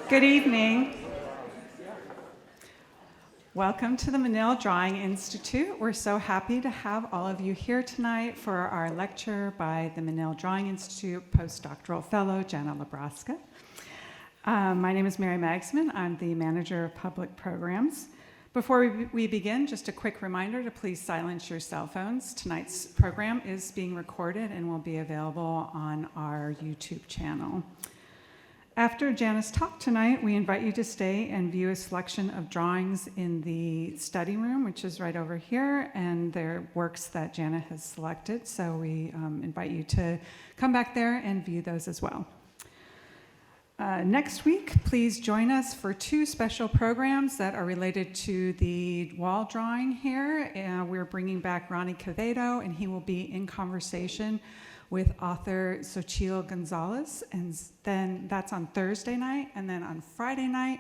Good evening. Welcome to the Menil Drawing Institute. We're so happy to have all of you here tonight for our lecture by the Menil Drawing Institute postdoctoral fellow, Jana La Brasca. My name is Mary Magsman. I'm the manager of public programs. Before we begin, just a quick reminder to please silence your cell phones. Tonight's program is being recorded and will be available on our YouTube channel. After Jana's talk tonight, we invite you to stay and view a selection of drawings in the study room, which is right over here, and they're works that Jana has selected. So we invite you to come back there and view those as well. Next week, please join us for two special programs that are related to the wall drawing here. We're bringing back Ronnie Quevedo, and he will be in conversation with author Xochitl Gonzalez, and then that's on Thursday night, and then on Friday night,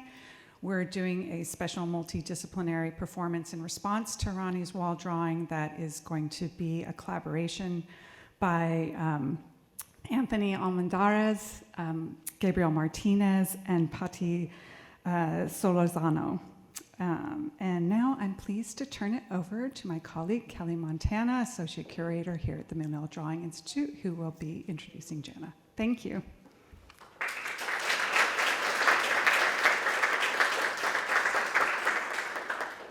we're doing a special multidisciplinary performance in response to Ronnie's wall drawing that is going to be a collaboration by Anthony Almendarez, Gabriel Martinez, and Patti Solorzano. And now I'm pleased to turn it over to my colleague, Kelly Montana, Associate Curator here at the Menil Drawing Institute, who will be introducing Jana. Thank you.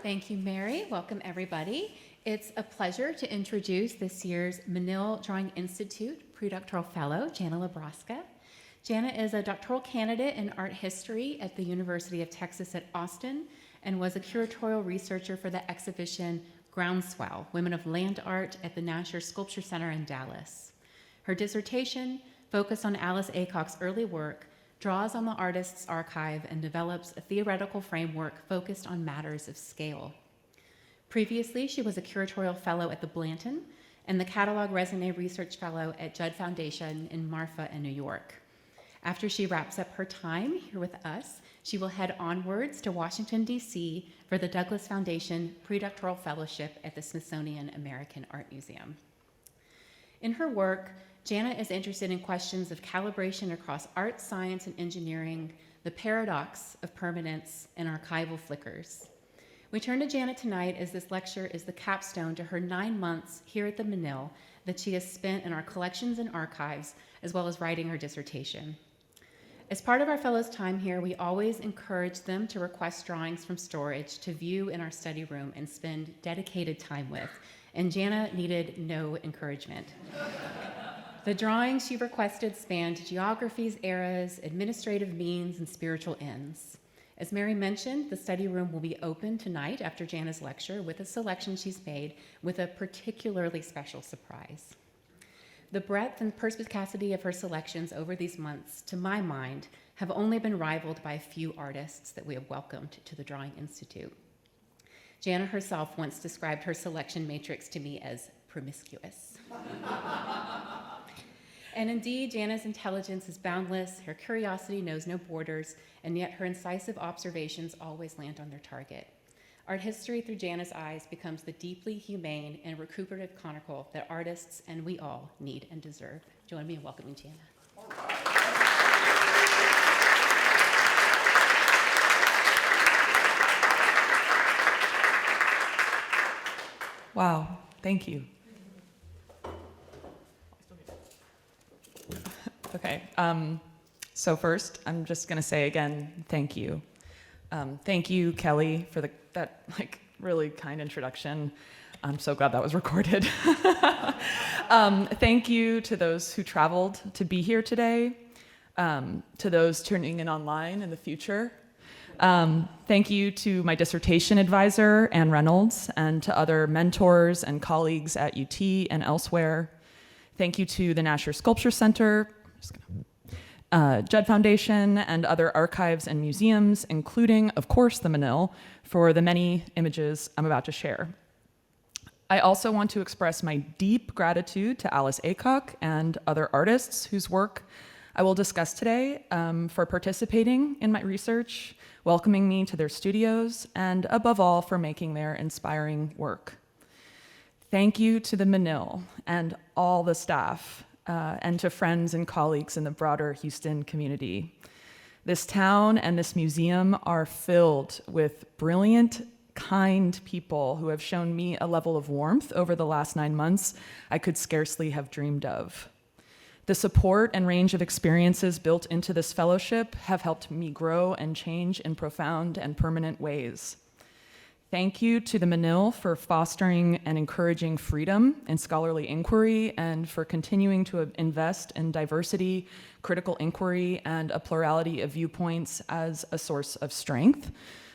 Thank you, Mary. Welcome, everybody. It's a pleasure to introduce this year's Menil Drawing Institute Predoctoral Fellow, Jana La Brasca. Jana is a doctoral candidate in art history at the University of Texas at Austin, and was a curatorial researcher for the exhibition Groundswell, Women of Land Art at the Nasher Sculpture Center in Dallas. Her dissertation, focused on Alice Aycock's early work, draws on the artist's archive and develops a theoretical framework focused on matters of scale. Previously, she was a curatorial fellow at the Blanton and the Catalog Raisonné Research Fellow at Judd Foundation in Marfa in New York. After she wraps up her time here with us, she will head onwards to Washington, D.C. for the Douglas Foundation Predoctoral Fellowship at the Smithsonian American Art Museum. In her work, Jana is interested in questions of calibration across art, science, and engineering, the paradox of permanence, and archival flickers. We turn to Jana tonight as this lecture is the capstone to her 9 months here at the Menil that she has spent in our collections and archives, as well as writing her dissertation. As part of our fellows' time here, we always encourage them to request drawings from storage to view in our study room and spend dedicated time with, and Jana needed no encouragement. The drawings she requested spanned geographies, eras, administrative means, and spiritual ends. As Mary mentioned, the study room will be open tonight after Jana's lecture with a selection she's made with a particularly special surprise. The breadth and perspicacity of her selections over these months, to my mind, have only been rivaled by a few artists that we have welcomed to the Drawing Institute. Jana herself once described her selection matrix to me as promiscuous. And indeed, Jana's intelligence is boundless, her curiosity knows no borders, and yet her incisive observations always land on their target. Art history through Jana's eyes becomes the deeply humane and recuperative chronicle that artists and we all need and deserve. Join me in welcoming Jana. Wow, thank you. Okay, so first, I'm just gonna say again, thank you. Thank you, Kelly, for that really kind introduction. I'm so glad that was recorded. Thank you to those who traveled to be here today, to those tuning in online in the future. Thank you to my dissertation advisor, Ann Reynolds, and to other mentors and colleagues at UT and elsewhere. Thank you to the Nasher Sculpture Center, Judd Foundation, and other archives and museums, including, of course, the Menil, for the many images I'm about to share. I also want to express my deep gratitude to Alice Aycock and other artists whose work I will discuss today for participating in my research, welcoming me to their studios, and above all, for making their inspiring work. Thank you to the Menil and all the staff, and to friends and colleagues in the broader Houston community. This town and this museum are filled with brilliant, kind people who have shown me a level of warmth over the last 9 months I could scarcely have dreamed of. The support and range of experiences built into this fellowship have helped me grow and change in profound and permanent ways. Thank you to the Menil for fostering and encouraging freedom and scholarly inquiry, and for continuing to invest in diversity, critical inquiry, and a plurality of viewpoints as a source of strength,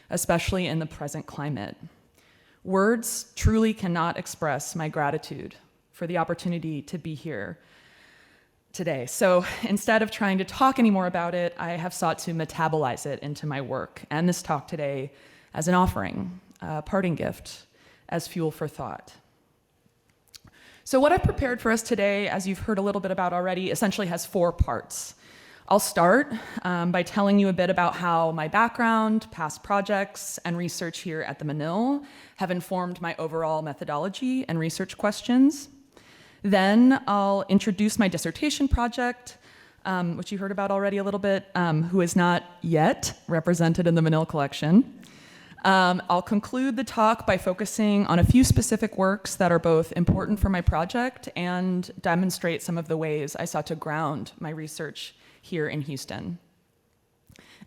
especially in the present climate. Words truly cannot express my gratitude for the opportunity to be here today. So instead of trying to talk anymore about it, I have sought to metabolize it into my work and this talk today as an offering, a parting gift, as fuel for thought. So what I've prepared for us today, as you've heard a little bit about already, essentially has 4 parts. I'll start by telling you a bit about how my background, past projects, and research here at the Menil have informed my overall methodology and research questions. Then I'll introduce my dissertation project, which you heard about already a little bit, who is not yet represented in the Menil collection. I'll conclude the talk by focusing on a few specific works that are both important for my project and demonstrate some of the ways I sought to ground my research here in Houston.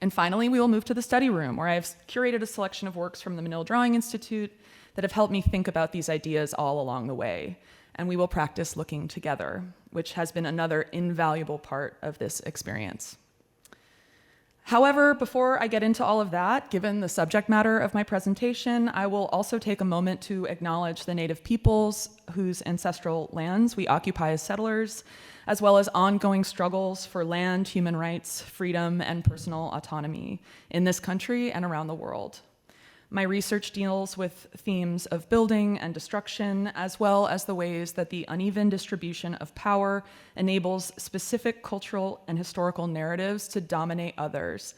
And finally, we will move to the study room, where I have curated a selection of works from the Menil Drawing Institute that have helped me think about these ideas all along the way. And we will practice looking together, which has been another invaluable part of this experience. However, before I get into all of that, given the subject matter of my presentation, I will also take a moment to acknowledge the Native peoples whose ancestral lands we occupy as settlers, as well as ongoing struggles for land, human rights, freedom, and personal autonomy in this country and around the world. My research deals with themes of building and destruction, as well as the ways that the uneven distribution of power enables specific cultural and historical narratives to dominate others,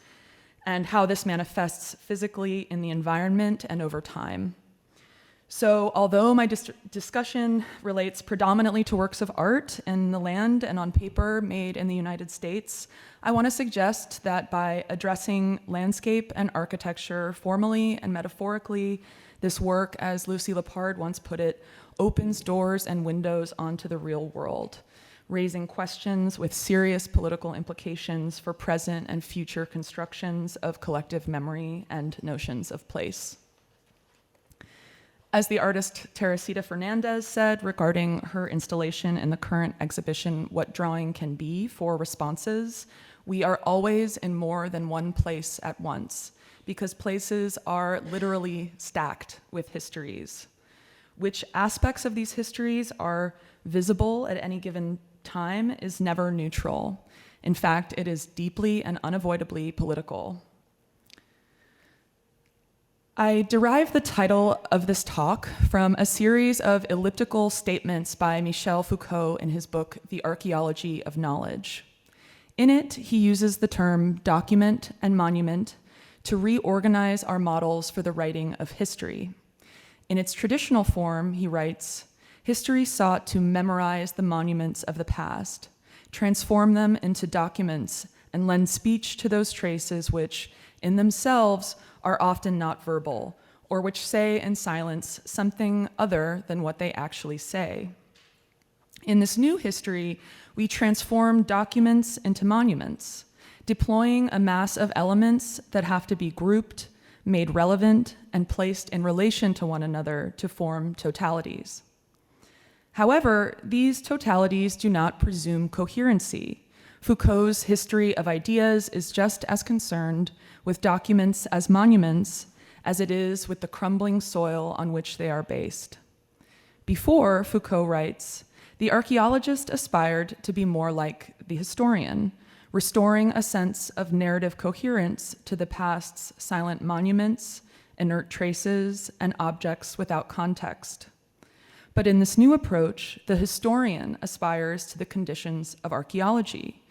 and how this manifests physically in the environment and over time. So, although my discussion relates predominantly to works of art in the land and on paper made in the United States, I want to suggest that by addressing landscape and architecture formally and metaphorically, this work, as Lucy Lepard once put it, opens doors and windows onto the real world, raising questions with serious political implications for present and future constructions of collective memory and notions of place. As the artist Teresita Fernandez said regarding her installation in the current exhibition, What Drawing Can Be, 4 responses, we are always in more than one place at once, because places are literally stacked with histories. Which aspects of these histories are visible at any given time is never neutral. In fact, it is deeply and unavoidably political. I derive the title of this talk from a series of elliptical statements by Michel Foucault in his book, The Archaeology of Knowledge. In it, he uses the term document and monument to reorganize our models for the writing of history. In its traditional form, he writes, history sought to memorize the monuments of the past, transform them into documents, and lend speech to those traces which, in themselves, are often not verbal, or which say in silence something other than what they actually say. In this new history, we transform documents into monuments, deploying a mass of elements that have to be grouped, made relevant, and placed in relation to one another to form totalities. However, these totalities do not presume coherency. Foucault's history of ideas is just as concerned with documents as monuments as it is with the crumbling soil on which they are based. Before, Foucault writes, the archaeologist aspired to be more like the historian, restoring a sense of narrative coherence to the past's silent monuments, inert traces, and objects without context. But in this new approach, the historian aspires to the conditions of archaeology,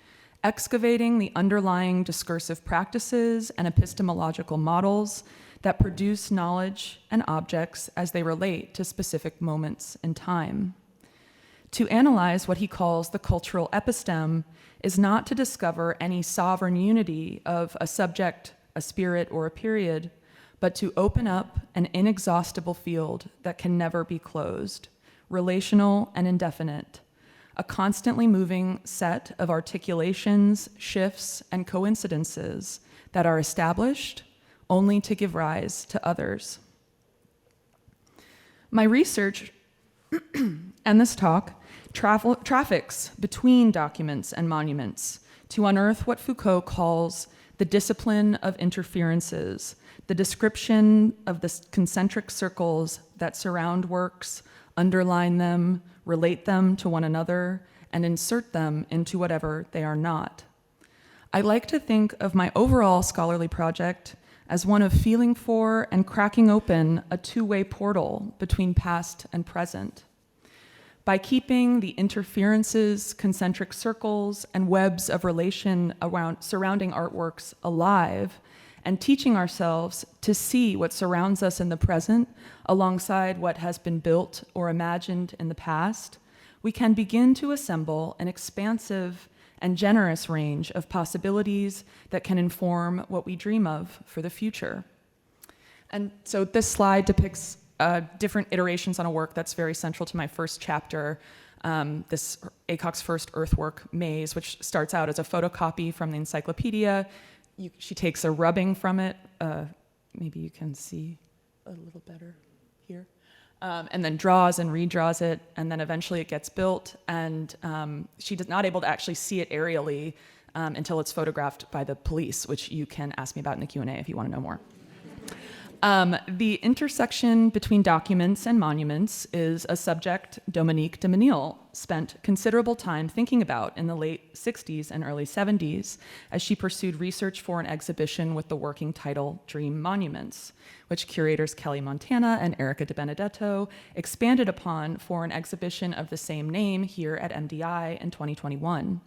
excavating the underlying discursive practices and epistemological models that produce knowledge and objects as they relate to specific moments in time. To analyze what he calls the cultural episteme is not to discover any sovereign unity of a subject, a spirit, or a period, but to open up an inexhaustible field that can never be closed, relational and indefinite, a constantly moving set of articulations, shifts, and coincidences that are established only to give rise to others. My research and this talk traffics between documents and monuments to unearth what Foucault calls the discipline of interferences, the description of the concentric circles that surround works, underline them, relate them to one another, and insert them into whatever they are not. I like to think of my overall scholarly project as one of feeling for and cracking open a two-way portal between past and present. By keeping the interferences, concentric circles, and webs of relation around surrounding artworks alive, and teaching ourselves to see what surrounds us in the present alongside what has been built or imagined in the past, we can begin to assemble an expansive and generous range of possibilities that can inform what we dream of for the future. And so this slide depicts different iterations on a work that's very central to my first chapter, this Aycock's first earthwork, Maze, which starts out as a photocopy from the encyclopedia. She takes a rubbing from it. Maybe you can see a little better here. And then draws and redraws it, and then eventually it gets built, and she's not able to actually see it aerially until it's photographed by the police, which you can ask me about in the Q&A if you want to know more. The intersection between documents and monuments is a subject Dominique de Menil spent considerable time thinking about in the late 60s and early 70s as she pursued research for an exhibition with the working title Dream Monuments, which curators Kelly Montana and Erica De Benedetto expanded upon for an exhibition of the same name here at MDI in 2021.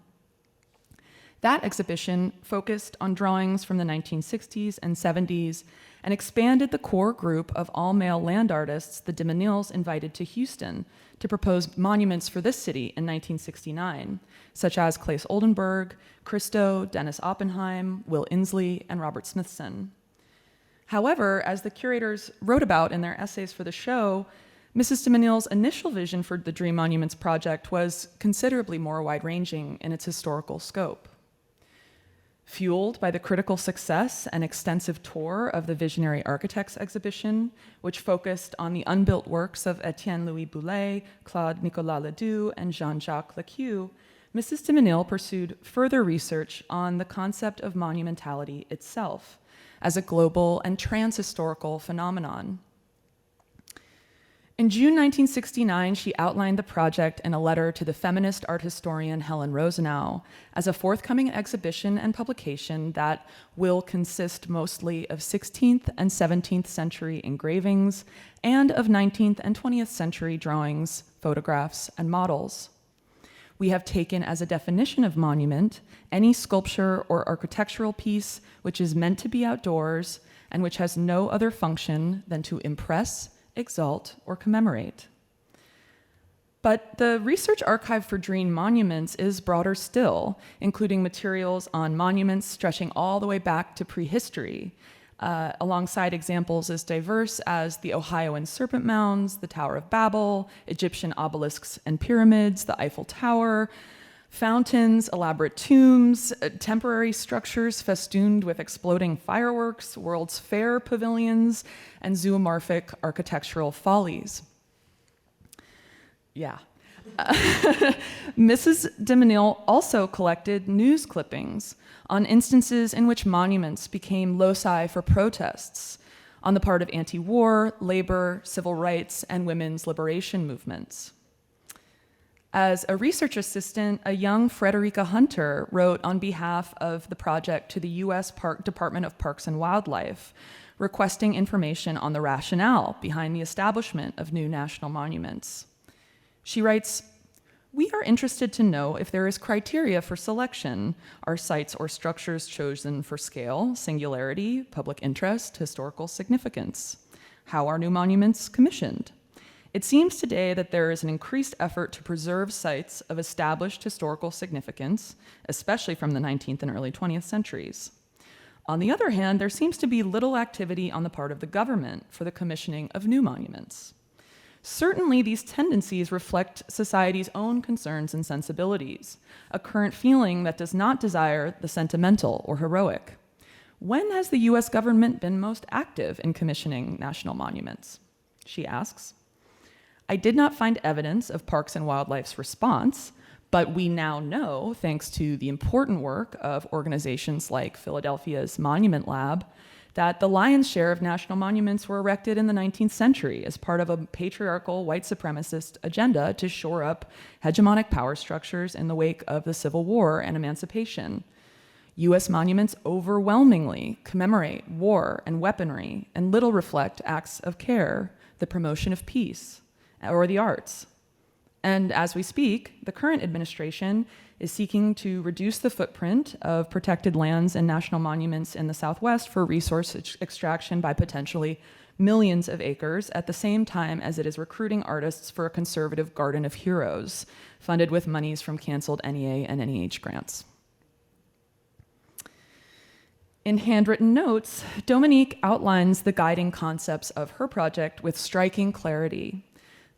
That exhibition focused on drawings from the 1960s and 70s and expanded the core group of all-male land artists the de Menils invited to Houston to propose monuments for this city in 1969, such as Claes Oldenburg, Christo, Dennis Oppenheim, Will Inslee, and Robert Smithson. However, as the curators wrote about in their essays for the show, Mrs. de Menil's initial vision for the Dream Monuments project was considerably more wide-ranging in its historical scope. Fueled by the critical success and extensive tour of the Visionary Architects exhibition, which focused on the unbuilt works of Etienne Louis Boulet, Claude Nicolas Ledoux, and Jean-Jacques Lequeux, Mrs. de Menil pursued further research on the concept of monumentality itself as a global and transhistorical phenomenon. In June 1969, she outlined the project in a letter to the feminist art historian Helen Rosenau as a forthcoming exhibition and publication that will consist mostly of 16th and 17th century engravings and of 19th and 20th century drawings, photographs, and models. We have taken as a definition of monument any sculpture or architectural piece which is meant to be outdoors and which has no other function than to impress, exalt, or commemorate. But the research archive for Dream Monuments is broader still, including materials on monuments stretching all the way back to prehistory, alongside examples as diverse as the Ohioan Serpent Mounds, the Tower of Babel, Egyptian obelisks and pyramids, the Eiffel Tower, fountains, elaborate tombs, temporary structures festooned with exploding fireworks, World's Fair pavilions, and zoomorphic architectural follies. Yeah. Mrs. de Menil also collected news clippings on instances in which monuments became loci for protests on the part of anti-war, labor, civil rights, and women's liberation movements. As a research assistant, a young Frederica Hunter wrote on behalf of the project to the U.S. Department of Parks and Wildlife, requesting information on the rationale behind the establishment of new national monuments. She writes, "We are interested to know if there is criteria for selection. Are sites or structures chosen for scale, singularity, public interest, historical significance? How are new monuments commissioned? It seems today that there is an increased effort to preserve sites of established historical significance, especially from the 19th and early 20th centuries. On the other hand, there seems to be little activity on the part of the government for the commissioning of new monuments. Certainly, these tendencies reflect society's own concerns and sensibilities, a current feeling that does not desire the sentimental or heroic. When has the US government been most active in commissioning national monuments? She asks. I did not find evidence of Parks and Wildlife's response, but we now know, thanks to the important work of organizations like Philadelphia's Monument Lab, that the lion's share of national monuments were erected in the 19th century as part of a patriarchal white supremacist agenda to shore up hegemonic power structures in the wake of the Civil War and emancipation. US monuments overwhelmingly commemorate war and weaponry and little reflect acts of care, the promotion of peace, or the arts. And as we speak, the current administration is seeking to reduce the footprint of protected lands and national monuments in the Southwest for resource extraction by potentially millions of acres, at the same time as it is recruiting artists for a conservative Garden of Heroes, funded with monies from canceled NEA and NEH grants. In handwritten notes, Dominique outlines the guiding concepts of her project with striking clarity.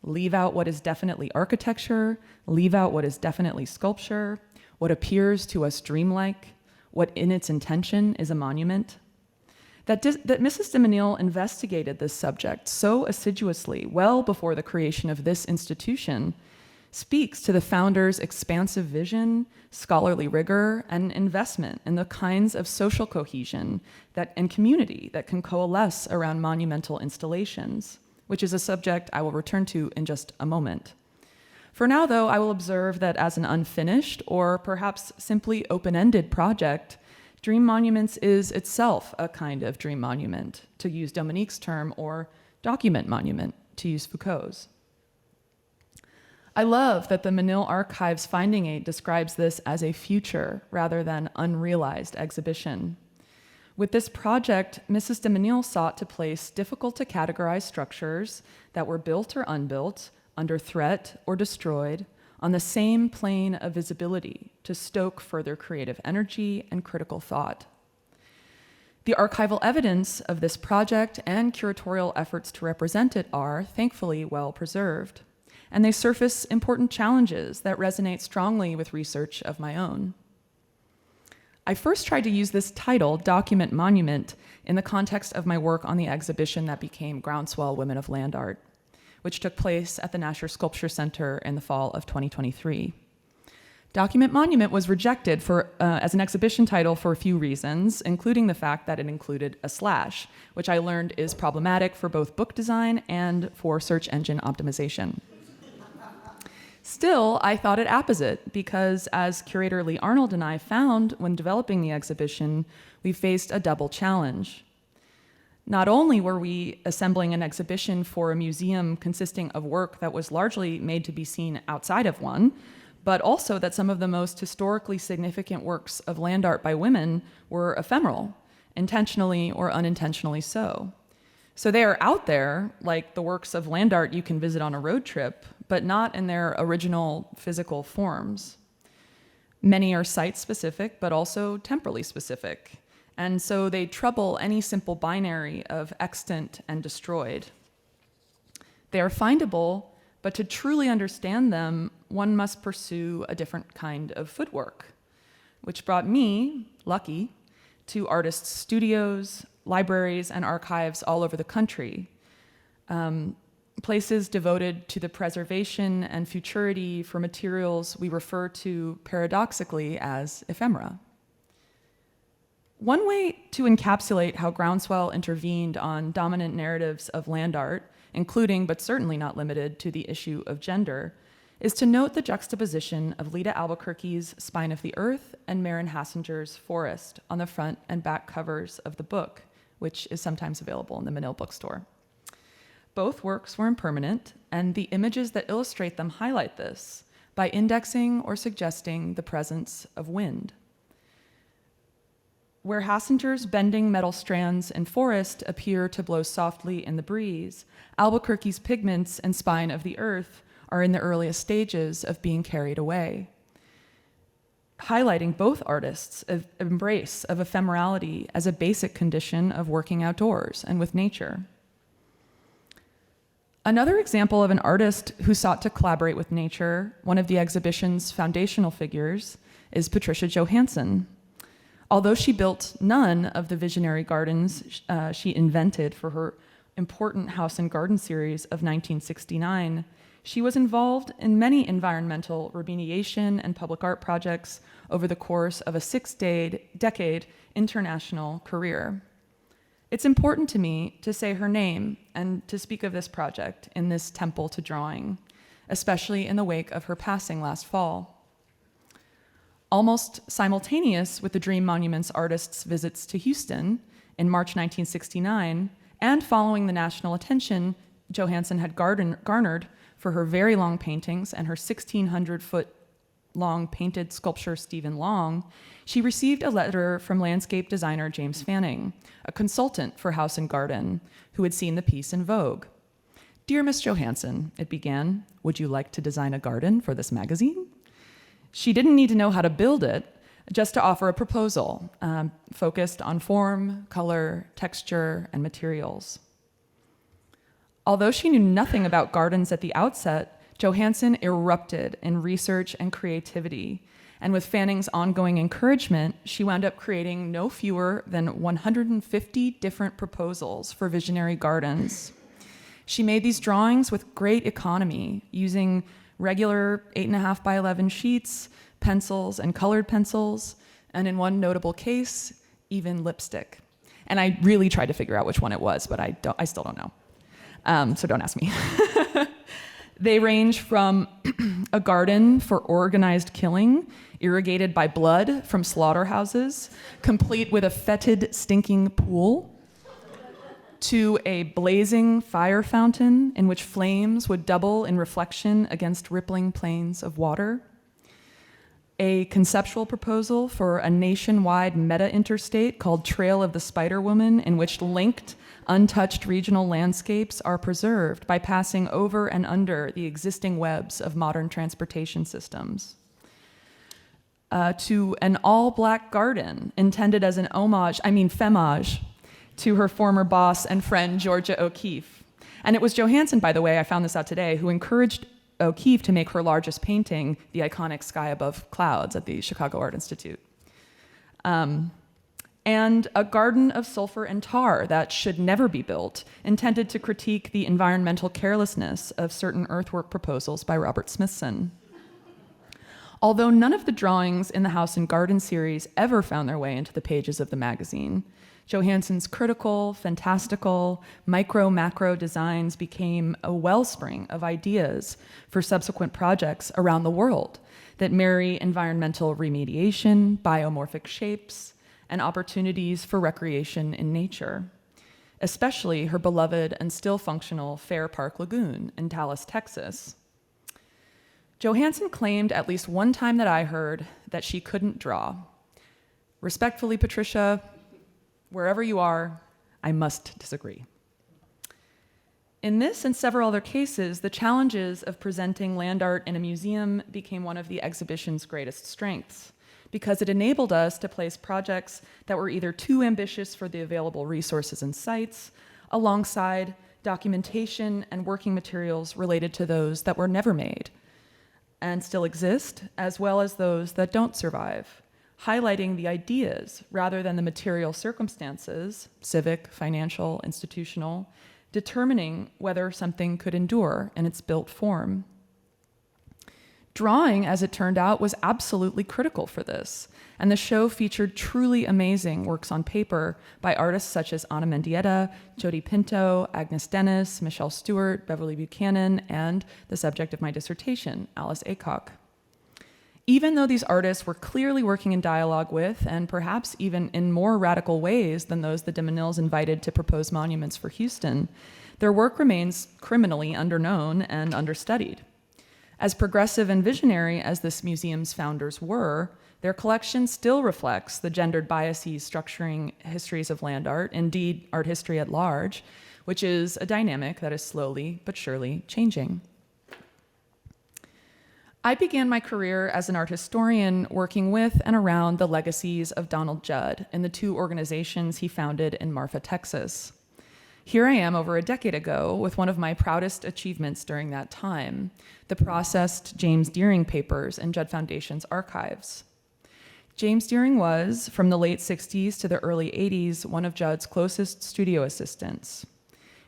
Leave out what is definitely architecture, leave out what is definitely sculpture, what appears to us dreamlike, what in its intention is a monument. That Mrs. de Menil investigated this subject so assiduously, well before the creation of this institution, speaks to the founder's expansive vision, scholarly rigor, and investment in the kinds of social cohesion and community that can coalesce around monumental installations, which is a subject I will return to in just a moment. For now, though, I will observe that as an unfinished or perhaps simply open-ended project, Dream Monuments is itself a kind of dream monument, to use Dominique's term, or document monument, to use Foucault's. I love that the Menil Archives finding aid describes this as a future rather than unrealized exhibition. With this project, Mrs. de Menil sought to place difficult to categorize structures that were built or unbuilt, under threat or destroyed, on the same plane of visibility to stoke further creative energy and critical thought. The archival evidence of this project and curatorial efforts to represent it are, thankfully, well preserved, and they surface important challenges that resonate strongly with research of my own. I first tried to use this title, Document Monument, in the context of my work on the exhibition that became Groundswell Women of Land Art, which took place at the Nasher Sculpture Center in the fall of 2023. Document Monument was rejected as an exhibition title for a few reasons, including the fact that it included a slash, which I learned is problematic for both book design and for search engine optimization. Still, I thought it apposite because, as curator Lee Arnold and I found when developing the exhibition, we faced a double challenge. Not only were we assembling an exhibition for a museum consisting of work that was largely made to be seen outside of one, but also that some of the most historically significant works of land art by women were ephemeral, intentionally or unintentionally so. So they are out there, like the works of land art you can visit on a road trip, but not in their original physical forms. Many are site-specific, but also temporally specific, and so they trouble any simple binary of extant and destroyed. They are findable, but to truly understand them, one must pursue a different kind of footwork, which brought me, lucky, to artists' studios, libraries, and archives all over the country, places devoted to the preservation and futurity for materials we refer to paradoxically as ephemera. One way to encapsulate how Groundswell intervened on dominant narratives of land art, including but certainly not limited to the issue of gender, is to note the juxtaposition of Lita Albuquerque's Spine of the Earth and Maren Hassinger's Forest on the front and back covers of the book, which is sometimes available in the Menil bookstore. Both works were impermanent, and the images that illustrate them highlight this by indexing or suggesting the presence of wind. Where Hassinger's bending metal strands in forest appear to blow softly in the breeze, Albuquerque's pigments and spine of the earth are in the earliest stages of being carried away, highlighting both artists' embrace of ephemerality as a basic condition of working outdoors and with nature. Another example of an artist who sought to collaborate with nature, one of the exhibition's foundational figures, is Patricia Johansson. Although she built none of the visionary gardens she invented for her important house and garden series of 1969, she was involved in many environmental remediation and public art projects over the course of a six-decade international career. It's important to me to say her name and to speak of this project in this temple to drawing, especially in the wake of her passing last fall. Almost simultaneous with the Dream Monuments artist's visits to Houston in March 1969, and following the national attention Johansson had garnered for her very long paintings and her 1,600-foot long painted sculpture Stephen Long, she received a letter from landscape designer James Fanning, a consultant for House and Garden, who had seen the piece in Vogue. "Dear Miss Johansson," it began, "would you like to design a garden for this magazine?" She didn't need to know how to build it, just to offer a proposal focused on form, color, texture, and materials. Although she knew nothing about gardens at the outset, Johansson erupted in research and creativity, and with Fanning's ongoing encouragement, she wound up creating no fewer than 150 different proposals for visionary gardens. She made these drawings with great economy, using regular 8.5 by 11 sheets, pencils, and colored pencils, and in one notable case, even lipstick. And I really tried to figure out which one it was, but I still don't know. So don't ask me. They range from a garden for organized killing, irrigated by blood from slaughterhouses, complete with a fetid, stinking pool, to a blazing fire fountain in which flames would double in reflection against rippling plains of water, a conceptual proposal for a nationwide meta-interstate called Trail of the Spider Woman, in which linked, untouched regional landscapes are preserved by passing over and under the existing webs of modern transportation systems, to an all-black garden intended as an femage, to her former boss and friend, Georgia O'Keeffe. And it was Johansson, by the way, I found this out today, who encouraged O'Keeffe to make her largest painting, the iconic Sky Above Clouds at the Chicago Art Institute. And a garden of sulfur and tar that should never be built, intended to critique the environmental carelessness of certain earthwork proposals by Robert Smithson. Although none of the drawings in the House and Garden series ever found their way into the pages of the magazine, Johansson's critical, fantastical, micro-macro designs became a wellspring of ideas for subsequent projects around the world that marry environmental remediation, biomorphic shapes, and opportunities for recreation in nature, especially her beloved and still functional Fair Park Lagoon in Dallas, Texas. Johansson claimed at least one time that I heard that she couldn't draw. Respectfully, Patricia, wherever you are, I must disagree. In this and several other cases, the challenges of presenting land art in a museum became one of the exhibition's greatest strengths, because it enabled us to place projects that were either too ambitious for the available resources and sites, alongside documentation and working materials related to those that were never made and still exist, as well as those that don't survive, highlighting the ideas rather than the material circumstances, civic, financial, institutional, determining whether something could endure in its built form. Drawing, as it turned out, was absolutely critical for this, and the show featured truly amazing works on paper by artists such as Ana Mendieta, Jody Pinto, Agnes Dennis, Michelle Stewart, Beverly Buchanan, and the subject of my dissertation, Alice Aycock. Even though these artists were clearly working in dialogue with, and perhaps even in more radical ways than those the de Menils invited to propose monuments for Houston, their work remains criminally underknown and understudied. As progressive and visionary as this museum's founders were, their collection still reflects the gendered biases structuring histories of land art, indeed art history at large, which is a dynamic that is slowly but surely changing. I began my career as an art historian working with and around the legacies of Donald Judd in the 2 organizations he founded in Marfa, Texas. Here I am over a decade ago with one of my proudest achievements during that time, the processed James Deering papers in Judd Foundation's archives. James Deering was, from the late 60s to the early 80s, one of Judd's closest studio assistants.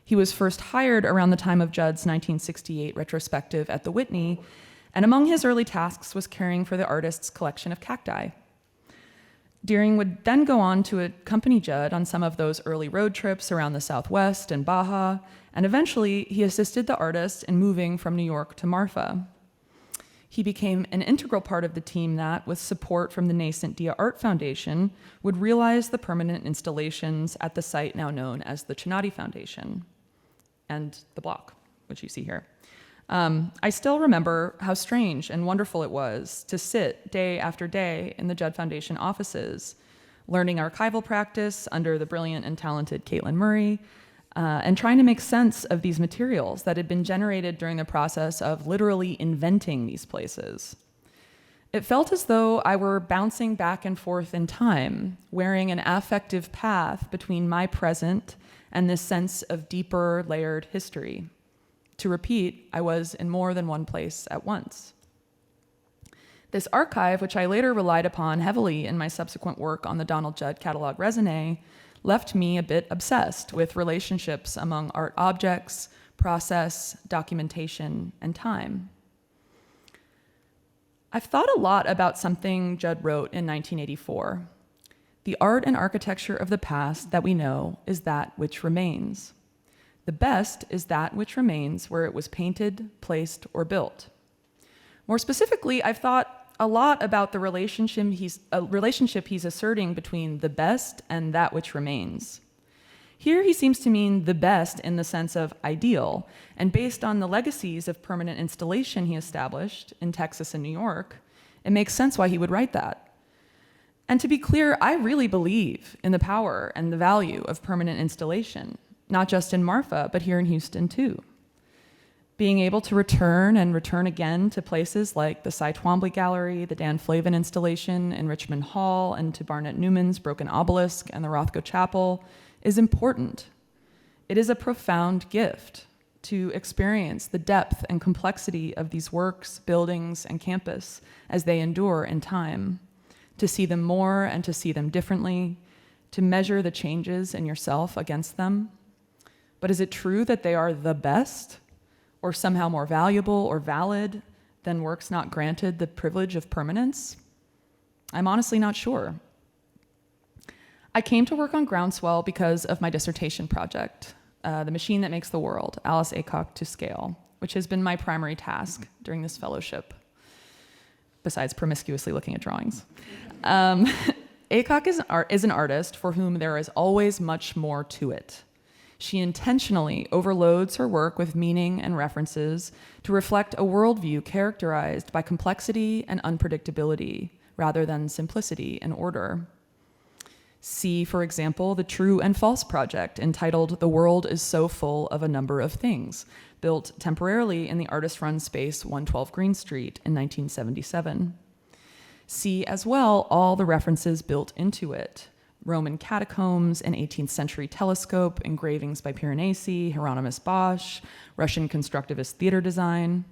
He was first hired around the time of Judd's 1968 retrospective at the Whitney, and among his early tasks was caring for the artist's collection of cacti. Deering would then go on to accompany Judd on some of those early road trips around the Southwest and Baja, and eventually he assisted the artist in moving from New York to Marfa. He became an integral part of the team that, with support from the nascent Dia Art Foundation, would realize the permanent installations at the site now known as the Chinati Foundation, and the block, which you see here. I still remember how strange and wonderful it was to sit day after day in the Judd Foundation offices, learning archival practice under the brilliant and talented Caitlin Murray, and trying to make sense of these materials that had been generated during the process of literally inventing these places. It felt as though I were bouncing back and forth in time, wearing an affective path between my present and this sense of deeper, layered history. To repeat, I was in more than one place at once. This archive, which I later relied upon heavily in my subsequent work on the Donald Judd Catalog Raisonné, left me a bit obsessed with relationships among art objects, process, documentation, and time. I've thought a lot about something Judd wrote in 1984. The art and architecture of the past that we know is that which remains. The best is that which remains where it was painted, placed, or built. More specifically, I've thought a lot about the relationship he's asserting between the best and that which remains. Here he seems to mean the best in the sense of ideal, and based on the legacies of permanent installation he established in Texas and New York, it makes sense why he would write that. And to be clear, I really believe in the power and the value of permanent installation, not just in Marfa, but here in Houston too. Being able to return and return again to places like the Cy Twombly Gallery, the Dan Flavin installation in Richmond Hall, and to Barnett Newman's Broken Obelisk and the Rothko Chapel is important. It is a profound gift to experience the depth and complexity of these works, buildings, and campus as they endure in time, to see them more and to see them differently, to measure the changes in yourself against them. But is it true that they are the best, or somehow more valuable or valid than works not granted the privilege of permanence? I'm honestly not sure. I came to work on Groundswell because of my dissertation project, The Machine That Makes the World, Alice Aycock to Scale, which has been my primary task during this fellowship, besides promiscuously looking at drawings. Aycock is an artist for whom there is always much more to it. She intentionally overloads her work with meaning and references to reflect a worldview characterized by complexity and unpredictability, rather than simplicity and order. See, for example, the True and False project, entitled The World is So Full of a Number of Things, built temporarily in the artist-run space 112 Green Street in 1977. See as well all the references built into it: Roman catacombs, an 18th century telescope, engravings by Piranesi, Hieronymus Bosch, Russian constructivist theater design.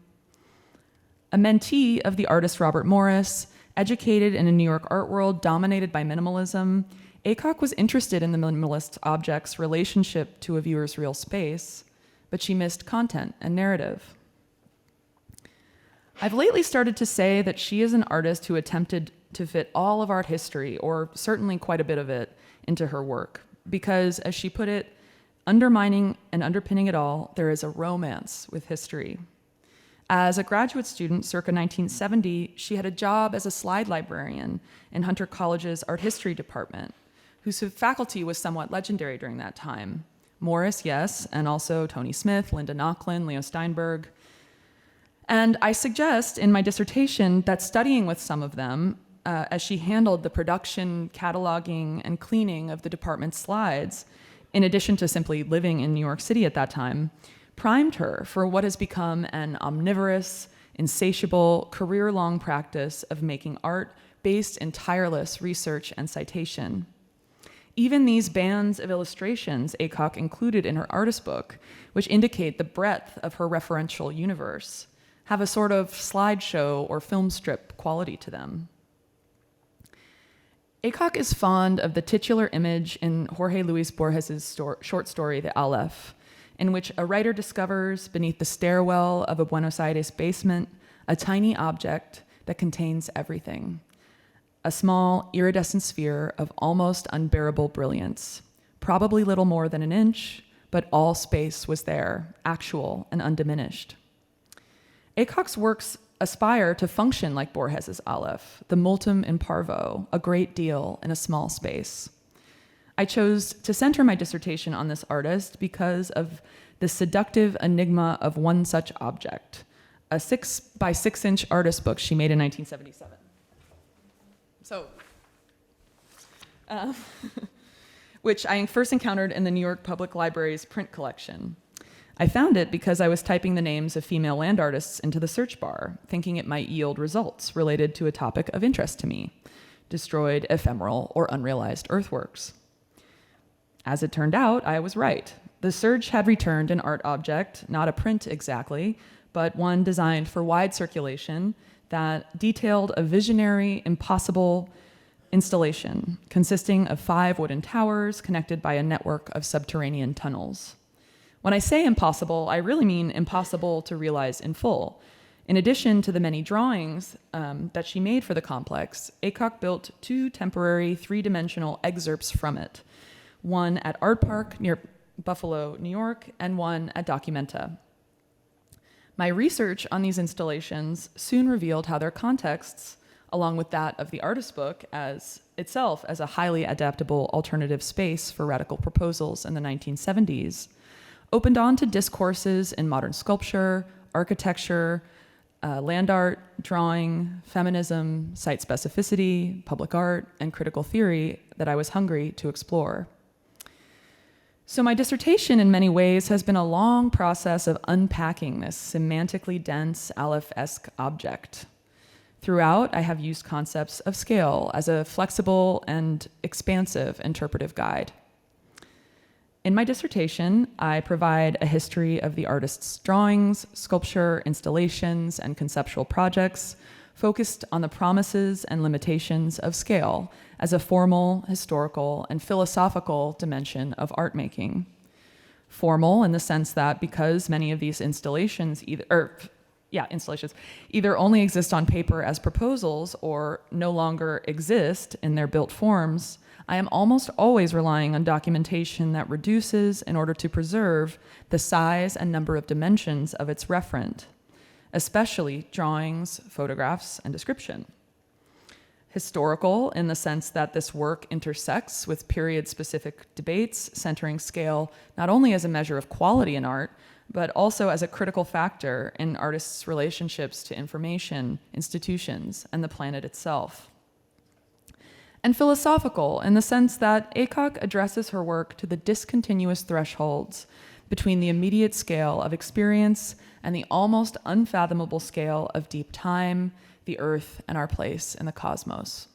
A mentee of the artist Robert Morris, educated in a New York art world dominated by minimalism, Aycock was interested in the minimalist object's relationship to a viewer's real space, but she missed content and narrative. I've lately started to say that she is an artist who attempted to fit all of art history, or certainly quite a bit of it, into her work, because, as she put it, undermining and underpinning it all, there is a romance with history. As a graduate student circa 1970, she had a job as a slide librarian in Hunter College's art history department, whose faculty was somewhat legendary during that time. Morris, yes, and also Tony Smith, Linda Nochlin, Leo Steinberg. And I suggest in my dissertation that studying with some of them, as she handled the production, cataloging, and cleaning of the department's slides, in addition to simply living in New York City at that time, primed her for what has become an omnivorous, insatiable, career-long practice of making art based in tireless research and citation. Even these bands of illustrations Aycock included in her artist book, which indicate the breadth of her referential universe, have a sort of slideshow or film strip quality to them. Aycock is fond of the titular image in Jorge Luis Borges' short story, The Aleph, in which a writer discovers beneath the stairwell of a Buenos Aires basement a tiny object that contains everything. A small, iridescent sphere of almost unbearable brilliance, probably little more than an inch, but all space was there, actual and undiminished. Aycock's works aspire to function like Borges's Aleph, the multum in parvo, a great deal in a small space. I chose to center my dissertation on this artist because of the seductive enigma of one such object, a 6 by 6 inch artist book she made in 1977. Which I first encountered in the New York Public Library's print collection. I found it because I was typing the names of female land artists into the search bar, thinking it might yield results related to a topic of interest to me: destroyed, ephemeral, or unrealized earthworks. As it turned out, I was right. The search had returned an art object, not a print exactly, but one designed for wide circulation that detailed a visionary, impossible installation consisting of 5 wooden towers connected by a network of subterranean tunnels. When I say impossible, I really mean impossible to realize in full. In addition to the many drawings that she made for the complex, Aycock built 2 temporary 3-dimensional excerpts from it, one at Art Park near Buffalo, New York, and one at Documenta. My research on these installations soon revealed how their contexts, along with that of the artist book as itself as a highly adaptable alternative space for radical proposals in the 1970s, opened on to discourses in modern sculpture, architecture, land art, drawing, feminism, site specificity, public art, and critical theory that I was hungry to explore. So my dissertation in many ways has been a long process of unpacking this semantically dense Aleph-esque object. Throughout, I have used concepts of scale as a flexible and expansive interpretive guide. In my dissertation, I provide a history of the artist's drawings, sculpture, installations, and conceptual projects focused on the promises and limitations of scale as a formal, historical, and philosophical dimension of art making. Formal in the sense that because many of these installations either only exist on paper as proposals or no longer exist in their built forms, I am almost always relying on documentation that reduces in order to preserve the size and number of dimensions of its referent, especially drawings, photographs, and description. Historical in the sense that this work intersects with period-specific debates centering scale not only as a measure of quality in art, but also as a critical factor in artists' relationships to information, institutions, and the planet itself. And philosophical in the sense that Aycock addresses her work to the discontinuous thresholds between the immediate scale of experience and the almost unfathomable scale of deep time, the earth, and our place in the cosmos.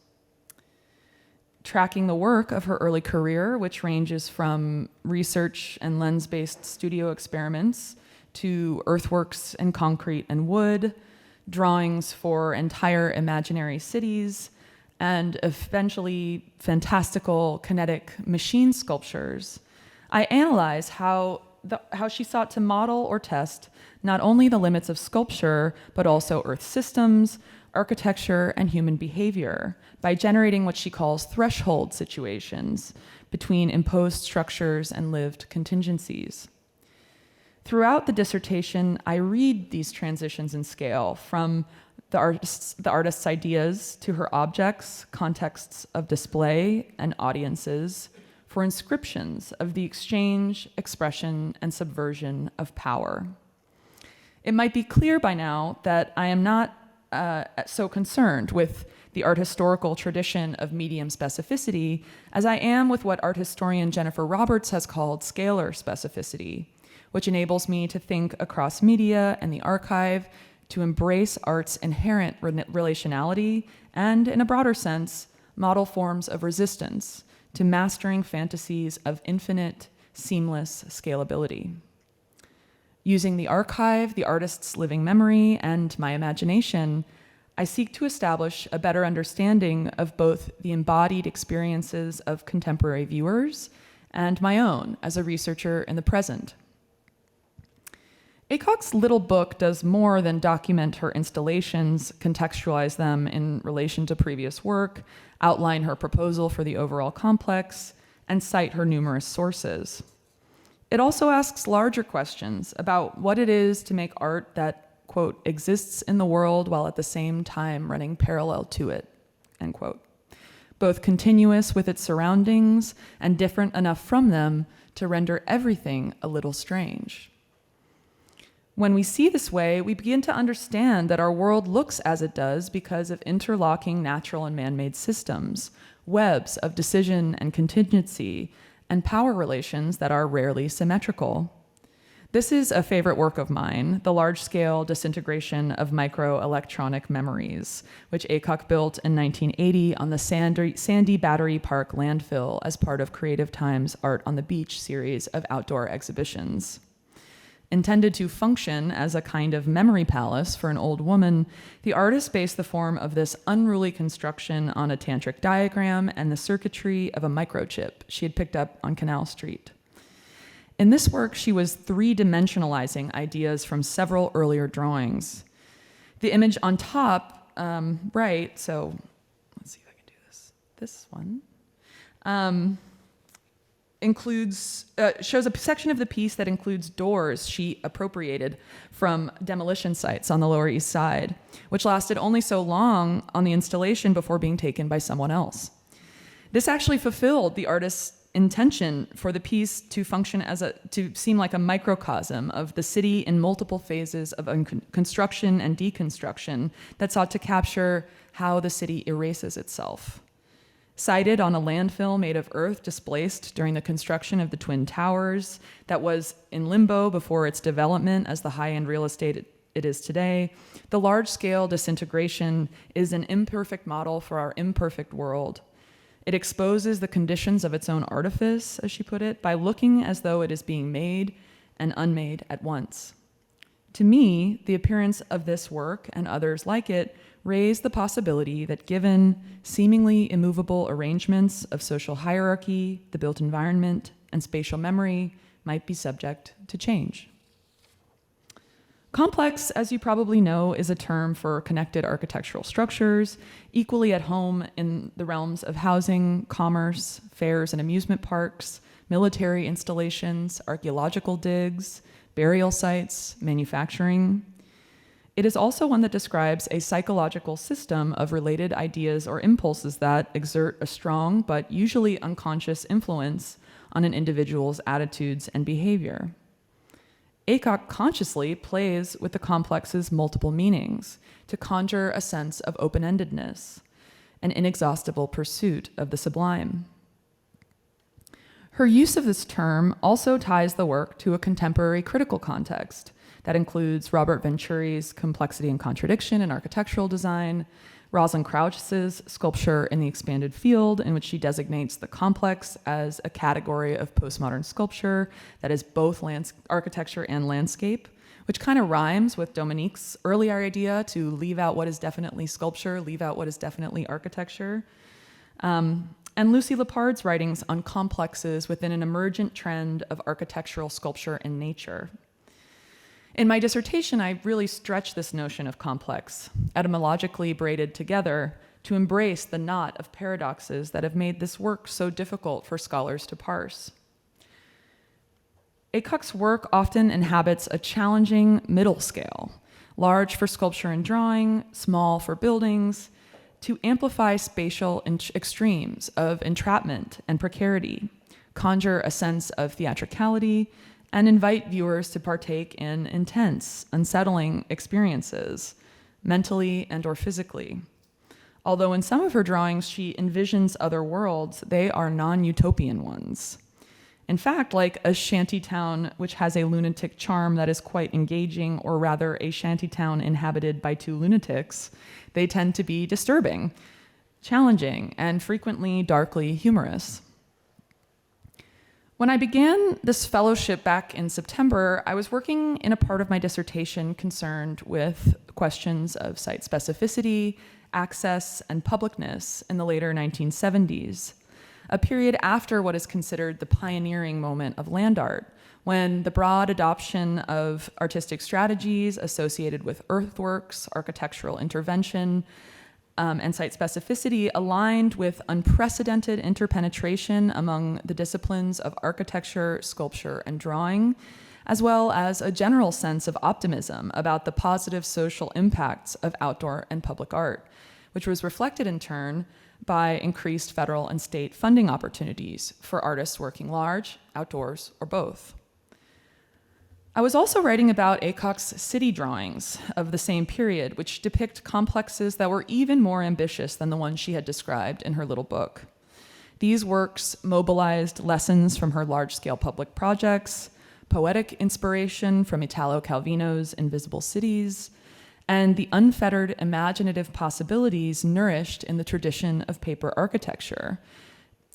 Tracking the work of her early career, which ranges from research and lens-based studio experiments to earthworks in concrete and wood, drawings for entire imaginary cities, and eventually fantastical kinetic machine sculptures, I analyze how she sought to model or test not only the limits of sculpture, but also earth systems, architecture, and human behavior by generating what she calls threshold situations between imposed structures and lived contingencies. Throughout the dissertation, I read these transitions in scale from the artist's ideas to her objects, contexts of display, and audiences for inscriptions of the exchange, expression, and subversion of power. It might be clear by now that I am not so concerned with the art historical tradition of medium specificity as I am with what art historian Jennifer Roberts has called scalar specificity, which enables me to think across media and the archive to embrace art's inherent relationality and, in a broader sense, model forms of resistance to mastering fantasies of infinite, seamless scalability. Using the archive, the artist's living memory, and my imagination, I seek to establish a better understanding of both the embodied experiences of contemporary viewers and my own as a researcher in the present. Aycock's little book does more than document her installations, contextualize them in relation to previous work, outline her proposal for the overall complex, and cite her numerous sources. It also asks larger questions about what it is to make art that, quote, exists in the world while at the same time running parallel to it, end quote. Both continuous with its surroundings and different enough from them to render everything a little strange. When we see this way, we begin to understand that our world looks as it does because of interlocking natural and man-made systems, webs of decision and contingency, and power relations that are rarely symmetrical. This is a favorite work of mine, the large-scale disintegration of microelectronic memories, which Aycock built in 1980 on the Sandy Battery Park landfill as part of Creative Times' Art on the Beach series of outdoor exhibitions. Intended to function as a kind of memory palace for an old woman, the artist based the form of this unruly construction on a tantric diagram and the circuitry of a microchip she had picked up on Canal Street. In this work, she was three-dimensionalizing ideas from several earlier drawings. The image on top, right, so let's see if I can do this one, shows a section of the piece that includes doors she appropriated from demolition sites on the Lower East Side, which lasted only so long on the installation before being taken by someone else. This actually fulfilled the artist's intention for the piece to function to seem like a microcosm of the city in multiple phases of construction and deconstruction that sought to capture how the city erases itself. Sited on a landfill made of earth displaced during the construction of the Twin Towers that was in limbo before its development as the high-end real estate it is today, the large-scale disintegration is an imperfect model for our imperfect world. It exposes the conditions of its own artifice, as she put it, by looking as though it is being made and unmade at once. To me, the appearance of this work and others like it raise the possibility that given seemingly immovable arrangements of social hierarchy, the built environment, and spatial memory might be subject to change. Complex, as you probably know, is a term for connected architectural structures, equally at home in the realms of housing, commerce, fairs and amusement parks, military installations, archaeological digs, burial sites, manufacturing. It is also one that describes a psychological system of related ideas or impulses that exert a strong but usually unconscious influence on an individual's attitudes and behavior. Aycock consciously plays with the complex's multiple meanings to conjure a sense of open-endedness, an inexhaustible pursuit of the sublime. Her use of this term also ties the work to a contemporary critical context that includes Robert Venturi's Complexity and Contradiction in Architectural Design, Rosalind Krauss's Sculpture in the Expanded Field, in which she designates the complex as a category of postmodern sculpture that is both architecture and landscape, which kind of rhymes with Dominique's earlier idea to leave out what is definitely sculpture, leave out what is definitely architecture. And Lucy Lepard's writings on complexes within an emergent trend of architectural sculpture in nature. In my dissertation, I really stretched this notion of complex, etymologically braided together, to embrace the knot of paradoxes that have made this work so difficult for scholars to parse. Aycock's work often inhabits a challenging middle scale, large for sculpture and drawing, small for buildings, to amplify spatial extremes of entrapment and precarity, conjure a sense of theatricality, and invite viewers to partake in intense, unsettling experiences, mentally and or physically. Although in some of her drawings she envisions other worlds, they are non-utopian ones. In fact, like a shantytown which has a lunatic charm that is quite engaging, or rather a shantytown inhabited by two lunatics, they tend to be disturbing, challenging, and frequently darkly humorous. When I began this fellowship back in September, I was working in a part of my dissertation concerned with questions of site specificity, access, and publicness in the later 1970s, a period after what is considered the pioneering moment of land art, when the broad adoption of artistic strategies associated with earthworks, architectural intervention, and site specificity aligned with unprecedented interpenetration among the disciplines of architecture, sculpture, and drawing, as well as a general sense of optimism about the positive social impacts of outdoor and public art, which was reflected in turn by increased federal and state funding opportunities for artists working large, outdoors, or both. I was also writing about Aycock's city drawings of the same period, which depict complexes that were even more ambitious than the ones she had described in her little book. These works mobilized lessons from her large-scale public projects, poetic inspiration from Italo Calvino's Invisible Cities, and the unfettered imaginative possibilities nourished in the tradition of paper architecture,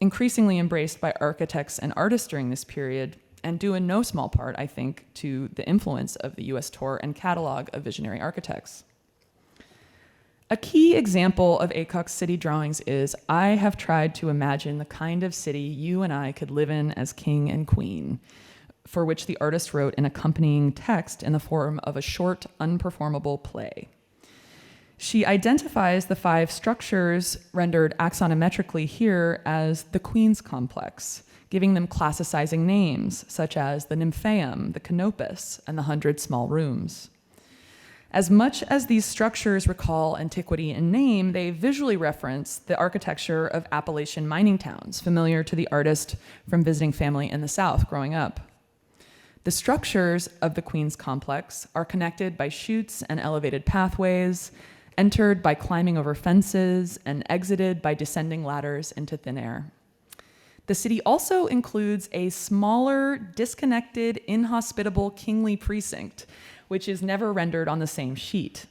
increasingly embraced by architects and artists during this period, and due in no small part, I think, to the influence of the US tour and catalog of visionary architects. A key example of Aycock's city drawings is, I have tried to imagine the kind of city you and I could live in as king and queen, for which the artist wrote an accompanying text in the form of a short, unperformable play. She identifies the 5 structures rendered axonometrically here as the Queen's complex, giving them classicizing names such as the Nymphaeum, the Canopus, and the 100 Small Rooms. As much as these structures recall antiquity in name, they visually reference the architecture of Appalachian mining towns, familiar to the artist from visiting family in the South growing up. The structures of the Queen's complex are connected by chutes and elevated pathways, entered by climbing over fences, and exited by descending ladders into thin air. The city also includes a smaller, disconnected, inhospitable kingly precinct, which is never rendered on the same sheet.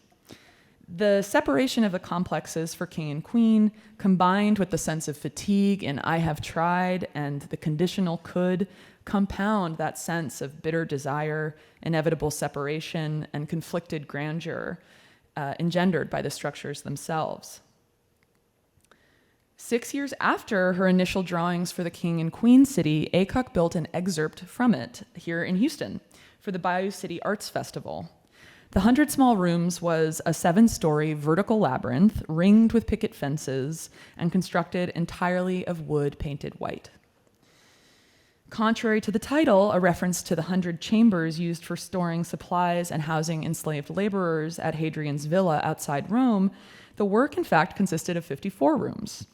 The separation of the complexes for king and queen, combined with the sense of fatigue in I have tried and the conditional could, compound that sense of bitter desire, inevitable separation, and conflicted grandeur engendered by the structures themselves. 6 years after her initial drawings for the King and Queen City, Aycock built an excerpt from it here in Houston for the Bayou City Arts Festival. The 100 Small Rooms was a 7-story vertical labyrinth ringed with picket fences and constructed entirely of wood painted white. Contrary to the title, a reference to the 100 chambers used for storing supplies and housing enslaved laborers at Hadrian's villa outside Rome, the work in fact consisted of 54 rooms,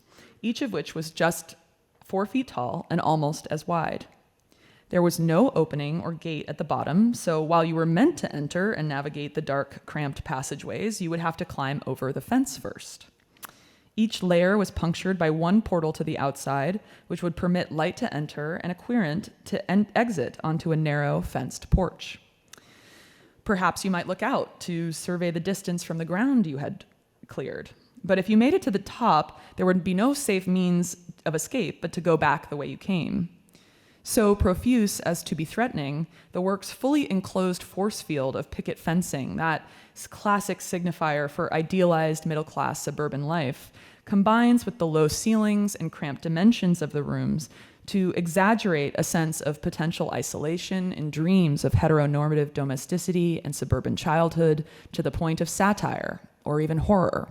each of which was just 4 feet tall and almost as wide. There was no opening or gate at the bottom, so while you were meant to enter and navigate the dark, cramped passageways, you would have to climb over the fence first. Each layer was punctured by one portal to the outside, which would permit light to enter and a querent to exit onto a narrow, fenced porch. Perhaps you might look out to survey the distance from the ground you had cleared. But if you made it to the top, there would be no safe means of escape but to go back the way you came. So profuse as to be threatening, the work's fully enclosed force field of picket fencing, that classic signifier for idealized middle-class suburban life, combines with the low ceilings and cramped dimensions of the rooms to exaggerate a sense of potential isolation and dreams of heteronormative domesticity and suburban childhood to the point of satire or even horror.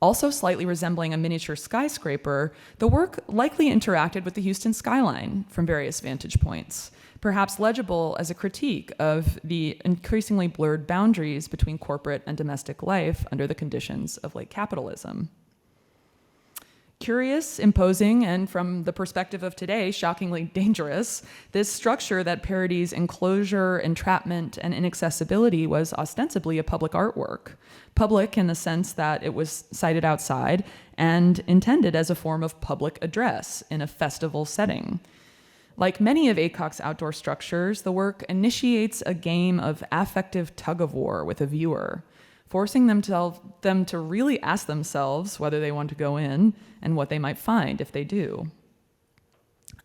Also slightly resembling a miniature skyscraper, the work likely interacted with the Houston skyline from various vantage points, perhaps legible as a critique of the increasingly blurred boundaries between corporate and domestic life under the conditions of late capitalism. Curious, imposing, and from the perspective of today, shockingly dangerous, this structure that parodies enclosure, entrapment, and inaccessibility was ostensibly a public artwork. Public in the sense that it was sited outside and intended as a form of public address in a festival setting. Like many of ACOC's outdoor structures, the work initiates a game of affective tug-of-war with a viewer, forcing them to really ask themselves whether they want to go in and what they might find if they do.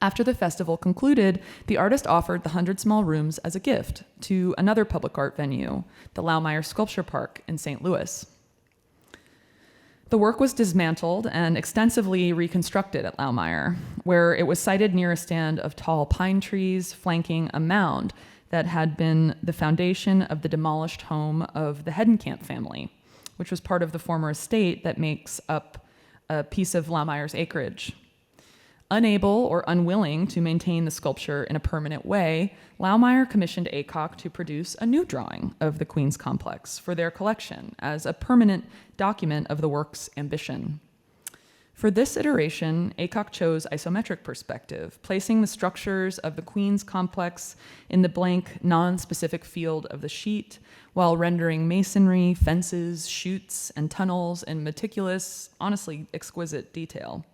After the festival concluded, the artist offered the 100 small rooms as a gift to another public art venue, the Laumeier Sculpture Park in St. Louis. The work was dismantled and extensively reconstructed at Laumeier, where it was sited near a stand of tall pine trees flanking a mound that had been the foundation of the demolished home of the Hedenkamp family, which was part of the former estate that makes up a piece of Laumeier's acreage. Unable or unwilling to maintain the sculpture in a permanent way, Laumeier commissioned ACOC to produce a new drawing of the Queen's Complex for their collection as a permanent document of the work's ambition. For this iteration, ACOC chose isometric perspective, placing the structures of the Queen's Complex in the blank, non-specific field of the sheet, while rendering masonry, fences, chutes, and tunnels in meticulous, honestly exquisite detail.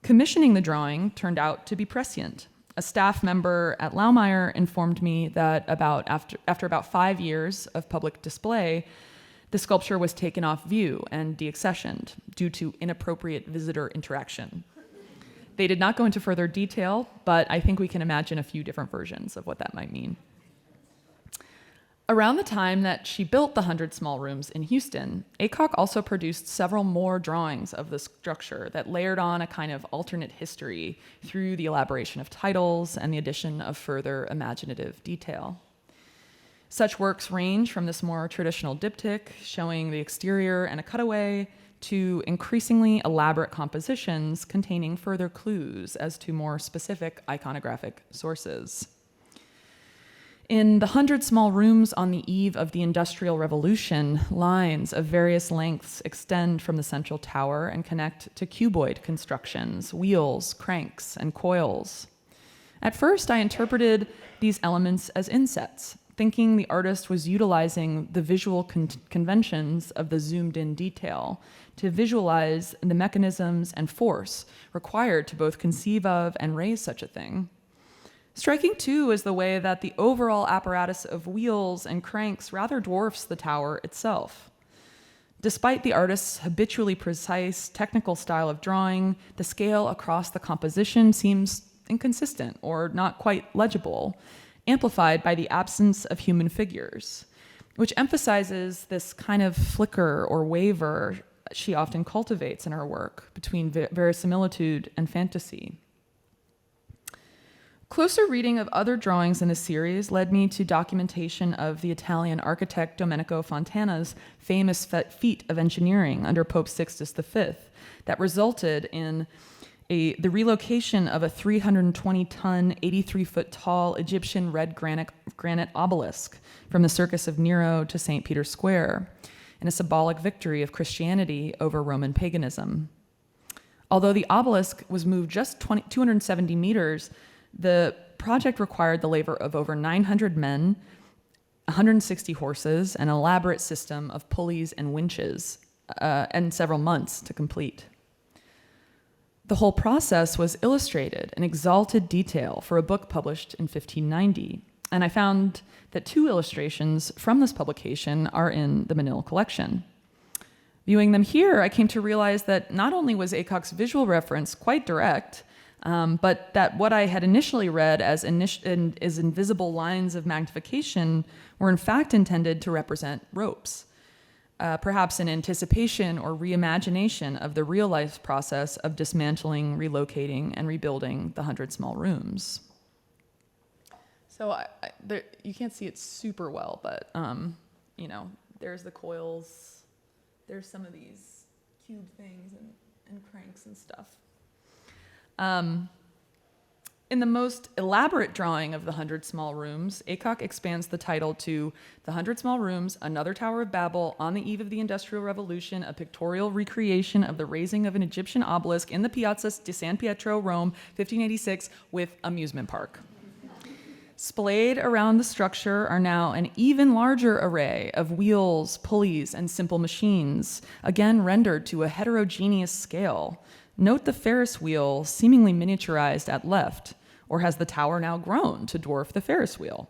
Commissioning the drawing turned out to be prescient. A staff member at Laumeier informed me that after about 5 years of public display, the sculpture was taken off view and deaccessioned due to inappropriate visitor interaction. They did not go into further detail, but I think we can imagine a few different versions of what that might mean. Around the time that she built the 100 small rooms in Houston, ACOC also produced several more drawings of the structure that layered on a kind of alternate history through the elaboration of titles and the addition of further imaginative detail. Such works range from this more traditional diptych, showing the exterior and a cutaway, to increasingly elaborate compositions containing further clues as to more specific iconographic sources. In the 100 small rooms on the eve of the Industrial Revolution, lines of various lengths extend from the central tower and connect to cuboid constructions, wheels, cranks, and coils. At first, I interpreted these elements as insets, thinking the artist was utilizing the visual conventions of the zoomed-in detail to visualize the mechanisms and force required to both conceive of and raise such a thing. Striking, too, is the way that the overall apparatus of wheels and cranks rather dwarfs the tower itself. Despite the artist's habitually precise technical style of drawing, the scale across the composition seems inconsistent or not quite legible, amplified by the absence of human figures, which emphasizes this kind of flicker or waver she often cultivates in her work between verisimilitude and fantasy. Closer reading of other drawings in the series led me to documentation of the Italian architect Domenico Fontana's famous feat of engineering under Pope Sixtus V that resulted in the relocation of a 320-ton, 83-foot-tall Egyptian red granite obelisk from the Circus of Nero to St. Peter's Square, in a symbolic victory of Christianity over Roman paganism. Although the obelisk was moved just 270 meters, the project required the labor of over 900 men, 160 horses, an elaborate system of pulleys and winches, and several months to complete. The whole process was illustrated in exalted detail for a book published in 1590, and I found that 2 illustrations from this publication are in the Menil collection. Viewing them here, I came to realize that not only was ACOC's visual reference quite direct, but that what I had initially read as invisible lines of magnification were in fact intended to represent ropes, perhaps in anticipation or reimagination of the real-life process of dismantling, relocating, and rebuilding the 100 small rooms. So you can't see it super well, but there's the coils, there's some of these cube things and cranks and stuff. In the most elaborate drawing of the 100 Small Rooms, Aycock expands the title to The 100 Small Rooms, Another Tower of Babel, on the eve of the Industrial Revolution, a pictorial recreation of the raising of an Egyptian obelisk in the Piazza di San Pietro, Rome, 1586, with amusement park. Splayed around the structure are now an even larger array of wheels, pulleys, and simple machines, again rendered to a heterogeneous scale. Note the Ferris wheel seemingly miniaturized at left, or has the tower now grown to dwarf the Ferris wheel?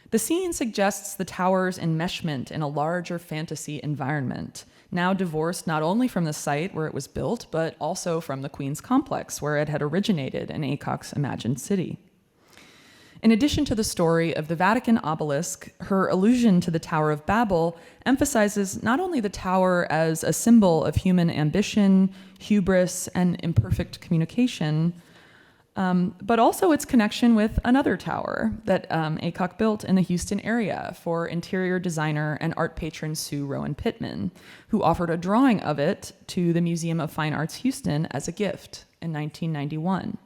The scene suggests the tower's enmeshment in a larger fantasy environment, now divorced not only from the site where it was built, but also from the Queen's Complex, where it had originated in Aycock's imagined city. In addition to the story of the Vatican obelisk, her allusion to the Tower of Babel emphasizes not only the tower as a symbol of human ambition, hubris, and imperfect communication, but also its connection with another tower that Aycock built in the Houston area for interior designer and art patron Sue Rowan Pittman, who offered a drawing of it to the Museum of Fine Arts Houston as a gift in 1991.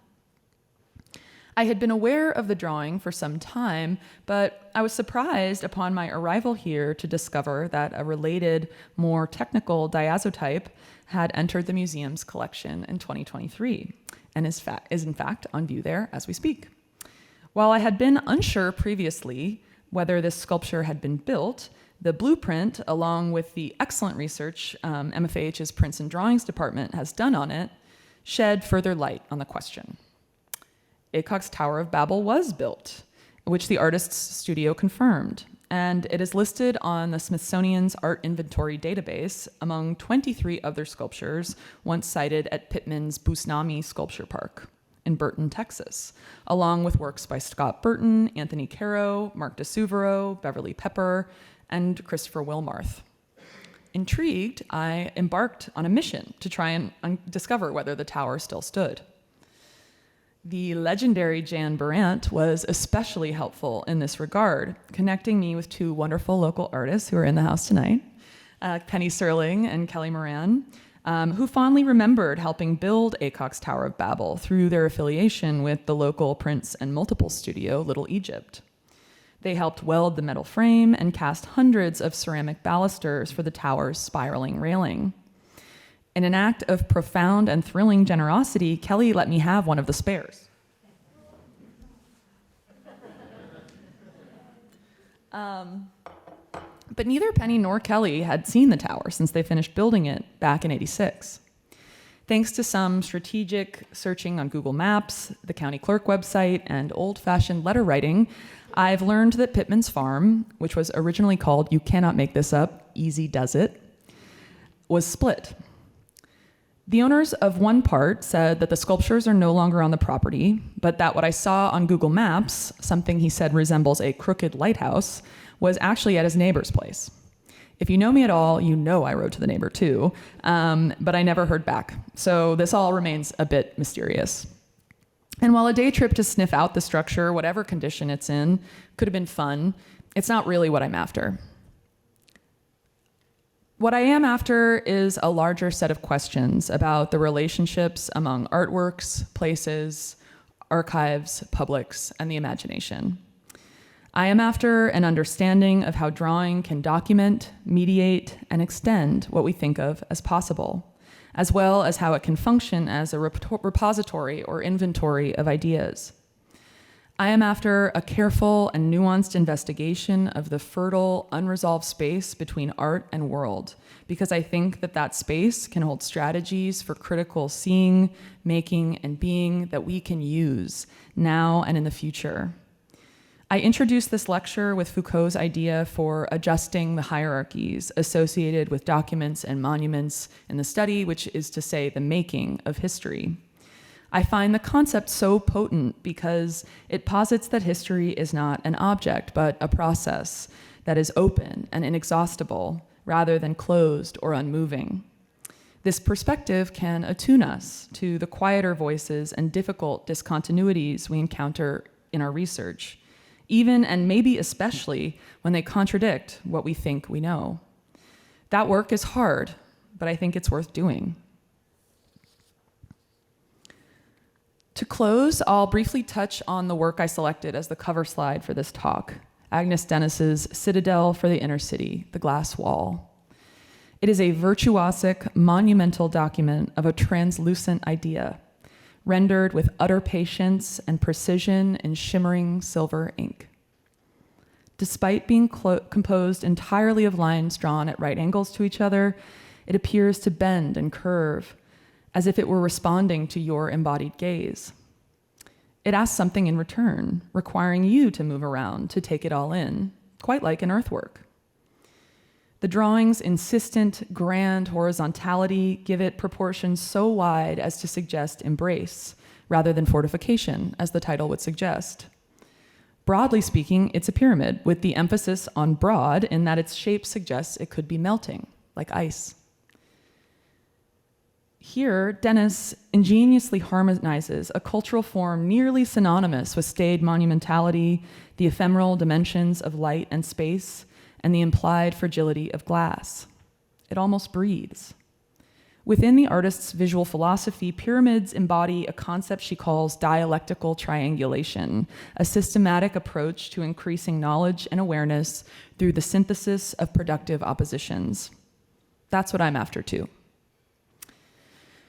I had been aware of the drawing for some time, but I was surprised upon my arrival here to discover that a related, more technical diazotype had entered the museum's collection in 2023 and is in fact on view there as we speak. While I had been unsure previously whether this sculpture had been built, the blueprint, along with the excellent research MFH's Prints and Drawings department has done on it, shed further light on the question. Aycock's Tower of Babel was built, which the artist's studio confirmed, and it is listed on the Smithsonian's Art Inventory database among 23 other sculptures once sited at Pittman's Busnami Sculpture Park in Burton, Texas, along with works by Scott Burton, Anthony Caro, Mark DeSuvero, Beverly Pepper, and Christopher Wilmarth. Intrigued, I embarked on a mission to try and discover whether the tower still stood. The legendary Jan Brandt was especially helpful in this regard, connecting me with two wonderful local artists who are in the house tonight, Penny Serling and Kelly Moran, who fondly remembered helping build Aycock's Tower of Babel through their affiliation with the local prints and multiple studio, Little Egypt. They helped weld the metal frame and cast hundreds of ceramic balusters for the tower's spiraling railing. In an act of profound and thrilling generosity, Kelly let me have one of the spares. But neither Penny nor Kelly had seen the tower since they finished building it back in '86. Thanks to some strategic searching on Google Maps, the county clerk website, and old-fashioned letter writing, I've learned that Pittman's farm, which was originally called, you cannot make this up, Easy Does It, was split. The owners of one part said that the sculptures are no longer on the property, but that what I saw on Google Maps, something he said resembles a crooked lighthouse, was actually at his neighbor's place. If you know me at all, you know I wrote to the neighbor too, but I never heard back. So this all remains a bit mysterious. And while a day trip to sniff out the structure, whatever condition it's in, could have been fun, it's not really what I'm after. What I am after is a larger set of questions about the relationships among artworks, places, archives, publics, and the imagination. I am after an understanding of how drawing can document, mediate, and extend what we think of as possible, as well as how it can function as a repository or inventory of ideas. I am after a careful and nuanced investigation of the fertile, unresolved space between art and world, because I think that that space can hold strategies for critical seeing, making, and being that we can use now and in the future. I introduced this lecture with Foucault's idea for adjusting the hierarchies associated with documents and monuments in the study, which is to say the making of history. I find the concept so potent because it posits that history is not an object, but a process that is open and inexhaustible rather than closed or unmoving. This perspective can attune us to the quieter voices and difficult discontinuities we encounter in our research, even and maybe especially when they contradict what we think we know. That work is hard, but I think it's worth doing. To close, I'll briefly touch on the work I selected as the cover slide for this talk, Agnes Dennis's Citadel for the Inner City, The Glass Wall. It is a virtuosic, monumental document of a translucent idea, rendered with utter patience and precision in shimmering silver ink. Despite being composed entirely of lines drawn at right angles to each other, it appears to bend and curve, as if it were responding to your embodied gaze. It asks something in return, requiring you to move around to take it all in, quite like an earthwork. The drawing's insistent, grand horizontality give it proportions so wide as to suggest embrace, rather than fortification, as the title would suggest. Broadly speaking, it's a pyramid, with the emphasis on broad in that its shape suggests it could be melting, like ice. Here, Dennis ingeniously harmonizes a cultural form nearly synonymous with staid monumentality, the ephemeral dimensions of light and space, and the implied fragility of glass. It almost breathes. Within the artist's visual philosophy, pyramids embody a concept she calls dialectical triangulation, a systematic approach to increasing knowledge and awareness through the synthesis of productive oppositions. That's what I'm after too.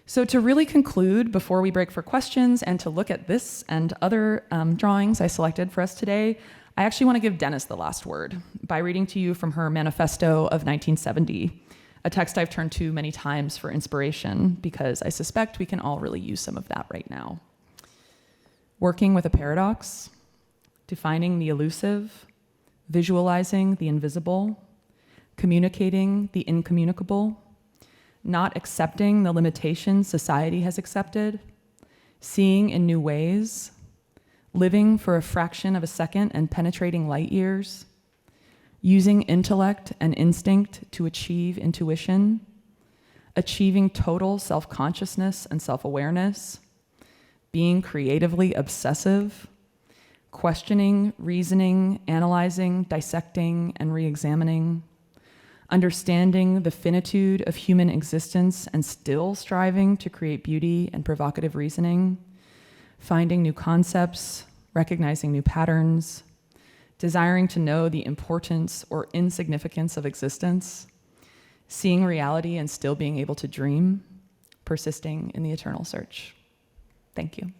So to really conclude, before we break for questions and to look at this and other drawings I selected for us today, I actually want to give Dennis the last word by reading to you from her manifesto of 1970, a text I've turned to many times for inspiration because I suspect we can all really use some of that right now. Working with a paradox, defining the elusive, visualizing the invisible, communicating the incommunicable, not accepting the limitations society has accepted, seeing in new ways, living for a fraction of a second and penetrating light years, using intellect and instinct to achieve intuition, achieving total self-consciousness and self-awareness, being creatively obsessive, questioning, reasoning, analyzing, dissecting, and re-examining, understanding the finitude of human existence and still striving to create beauty and provocative reasoning, finding new concepts, recognizing new patterns, desiring to know the importance or insignificance of existence, seeing reality and still being able to dream, persisting in the eternal search. Thank you.